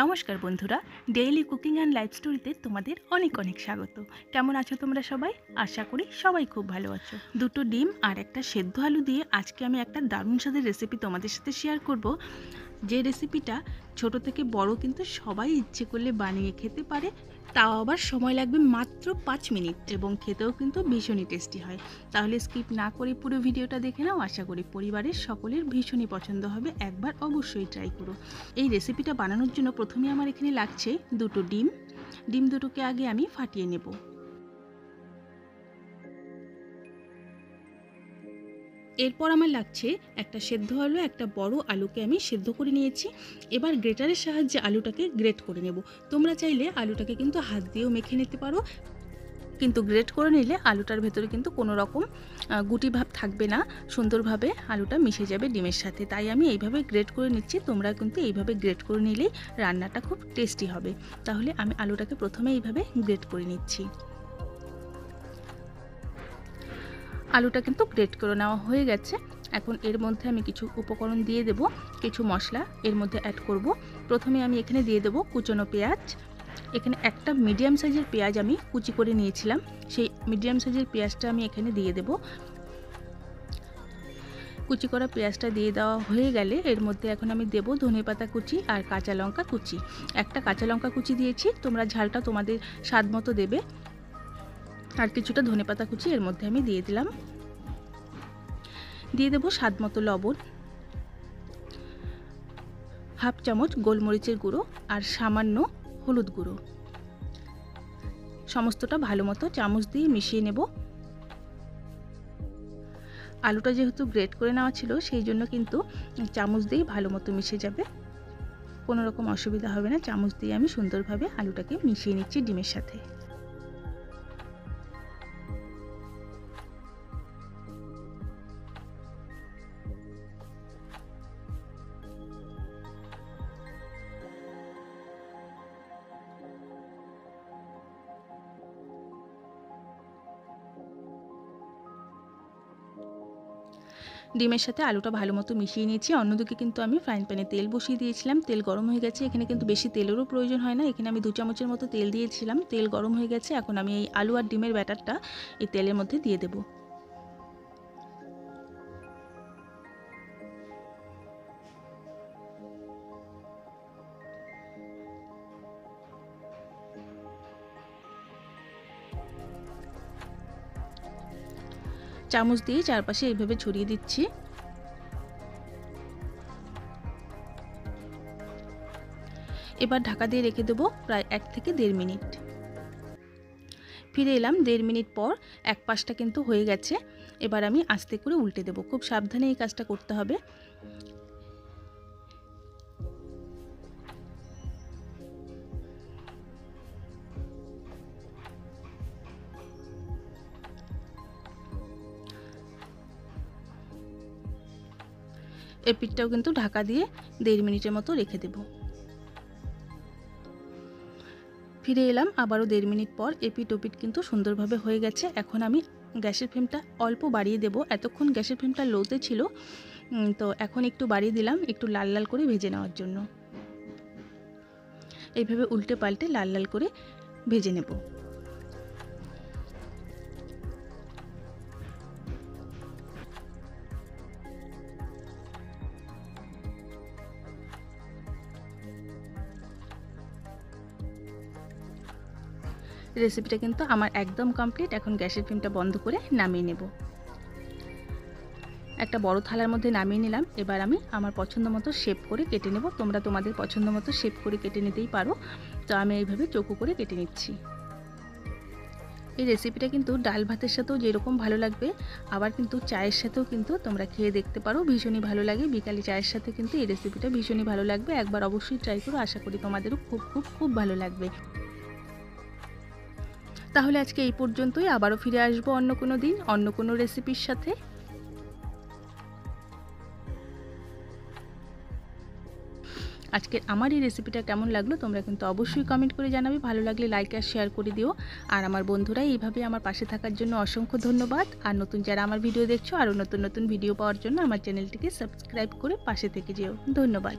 নমস্কার বন্ধুরা, daily cooking and life স্টোরিতে তোমাদের অনেক অনেক স্বাগত। কেমন আছো তোমরা সবাই? আশা করি সবাই খুব ভালো আছো। দুটো ডিম আর একটা সেদ্ধ আলু দিয়ে আজকে আমি একটা দারুণ স্বাদের রেসিপি তোমাদের সাথে শেয়ার করব। যে রেসিপিটা ছোট থেকে বড় কিন্তু সবাই ইচ্ছে করলে বানিয়ে খেতে পারে, তাও আবার সময় লাগবে মাত্র 5 মিনিট এবং খেতেও কিন্তু ভীষণই টেস্টি হয়। তাহলে স্কিপ না করে পুরো ভিডিওটা দেখে নাও। আশা করি পরিবারের সকলের ভীষণই পছন্দ হবে, একবার অবশ্যই ট্রাই করো। এই রেসিপিটা বানানোর জন্য প্রথমে আমার এখানে লাগছে দুটো ডিম দুটোকে আগে আমি ফাটিয়ে নেব। এরপর আমার লাগছে একটা সেদ্ধ আলু, একটা বড় আলুকে আমি সেদ্ধ করে নিয়েছি। এবার গ্রেটারের সাহায্যে আলুটাকে গ্রেট করে নেব। তোমরা চাইলে আলুটাকে কিন্তু হাত দিয়েও মেখে নিতে পারো, কিন্তু গ্রেট করে নিলে আলুটার ভেতরে কিন্তু কোনো রকম গুটি ভাব থাকবে না, সুন্দরভাবে আলুটা মিশে যাবে ডিমের সাথে। তাই আমি এইভাবে গ্রেট করে নিচ্ছি। তোমরা কিন্তু এইভাবে গ্রেট করে নিলেই রান্নাটা খুব টেস্টি হবে। তাহলে আমি আলুটাকে প্রথমে এইভাবে গ্রেট করে নিচ্ছি। আলুটা কিন্তু গ্রেট করে নেওয়া হয়ে গেছে। এখন এর মধ্যে আমি কিছু উপকরণ দিয়ে দেব, কিছু মশলা এর মধ্যে অ্যাড করব। প্রথমে আমি এখানে দিয়ে দেব কুচনো পেঁয়াজ। এখানে একটা মিডিয়াম সাইজের পেঁয়াজ আমি কুচি করে নিয়েছিলাম, সেই মিডিয়াম সাইজের পেঁয়াজটা আমি এখানে দিয়ে দেব। কুচি করা পেঁয়াজটা দিয়ে দেওয়া হয়ে গেলে এর মধ্যে এখন আমি দেব ধনেপাতা কুচি আর কাঁচা লঙ্কা কুচি। একটা কাঁচা লঙ্কা কুচি দিয়েছি, তোমরা ঝালটা তোমাদের স্বাদ মতো দেবে। আর কিছুটা ধনেপাতা কুচি এর মধ্যে আমি দিয়ে দিলাম। দিয়ে দেব স্বাদ মতো লবণ, হাফ চামচ গোলমরিচের গুঁড়ো আর সামান্য হলুদ গুঁড়ো। সমস্তটা ভালো মতো চামচ দিয়ে মিশিয়ে নেব। আলুটা যেহেতু গ্রেট করে নেওয়া ছিল, সেই জন্য কিন্তু চামচ দিয়েই ভালো মতো মিশে যাবে, কোনো রকম অসুবিধা হবে না। চামচ দিয়ে আমি সুন্দরভাবে আলুটাকে মিশিয়ে নিচ্ছি ডিমের সাথে। ডিমের সাথে আলুটা ভালো মতো মিশিয়ে নিয়েছি। অন্যদিকে কিন্তু আমি ফ্রাইং প্যানে তেল বসিয়ে দিয়েছিলাম। তেল গরম হয়ে গেছে। এখানে কিন্তু বেশি তেলেরও প্রয়োজন হয় না। এখানে আমি 2 চামচের মতো তেল দিয়েছিলাম। তেল গরম হয়ে গেছে। এখন আমি এই আলু আর ডিমের ব্যাটারটা এই তেলের মধ্যে দিয়ে দেব। চামচ দিয়ে চারপাশে এইভাবে ছড়িয়ে দিচ্ছি। এবার ঢাকা দিয়ে রেখে দেবো প্রায় 1 থেকে 1.5 মিনিট। ফিরে এলাম 1.5 মিনিট পর। এক পাশটা কিন্তু হয়ে গেছে। এবার আমি আস্তে করে উল্টে দেব। খুব সাবধানে এই কাজটা করতে হবে। এই পিঠটাও কিন্তু ঢাকা দিয়ে 1.5 মিনিটের মতো রেখে দেব। ফিরে এলাম আবারও 1.5 মিনিট পর। এপিঠ ওপিঠ কিন্তু সুন্দরভাবে হয়ে গেছে। এখন আমি গ্যাসের ফ্লেমটা অল্প বাড়িয়ে দেব। এতক্ষণ গ্যাসের ফ্লেমটা লোতে ছিল, তো এখন একটু বাড়িয়ে দিলাম একটু লাল লাল করে ভেজে নেওয়ার জন্য। এইভাবে উল্টে পাল্টে লাল লাল করে ভেজে নেব। রেসিপিটা কিন্তু আমার একদম কমপ্লিট। এখন গ্যাসের ফ্লেমটা বন্ধ করে নামিয়ে নেব। একটা বড় থালার মধ্যে নামিয়ে নিলাম। এবার আমি আমার পছন্দ মতো শেপ করে কেটে নেব। তোমরা তোমাদের পছন্দ মতো শেপ করে কেটে নিতেই পারো। তো আমি এইভাবে চৌকো করে কেটে নিচ্ছি। এই রেসিপিটা কিন্তু ডাল ভাতের সাথেও যেরকম ভালো লাগবে, আবার কিন্তু চায়ের সাথেও কিন্তু তোমরা খেয়ে দেখতে পারো, ভীষণই ভালো লাগে। বিকালে চায়ের সাথে কিন্তু এই রেসিপিটা ভীষণই ভালো লাগবে। একবার অবশ্যই ট্রাই করো, আশা করি তোমাদেরও খুব খুব খুব ভালো লাগবে। তাহলে আজকে এই পর্যন্তই। আবারও ফিরে আসবো অন্য কোনো দিন অন্য কোনো রেসিপির সাথে। আজকের আমার এই রেসিপিটা কেমন লাগলো তোমরা কিন্তু অবশ্যই কমেন্ট করে জানাবে। ভালো লাগলে লাইক আর শেয়ার করে দিও। আর আমার বন্ধুরা এইভাবে আমার পাশে থাকার জন্য অসংখ্য ধন্যবাদ। আর নতুন যারা আমার ভিডিও দেখছো, আরও নতুন নতুন ভিডিও পাওয়ার জন্য আমার চ্যানেলটিকে সাবস্ক্রাইব করে পাশে থেকে যেও। ধন্যবাদ।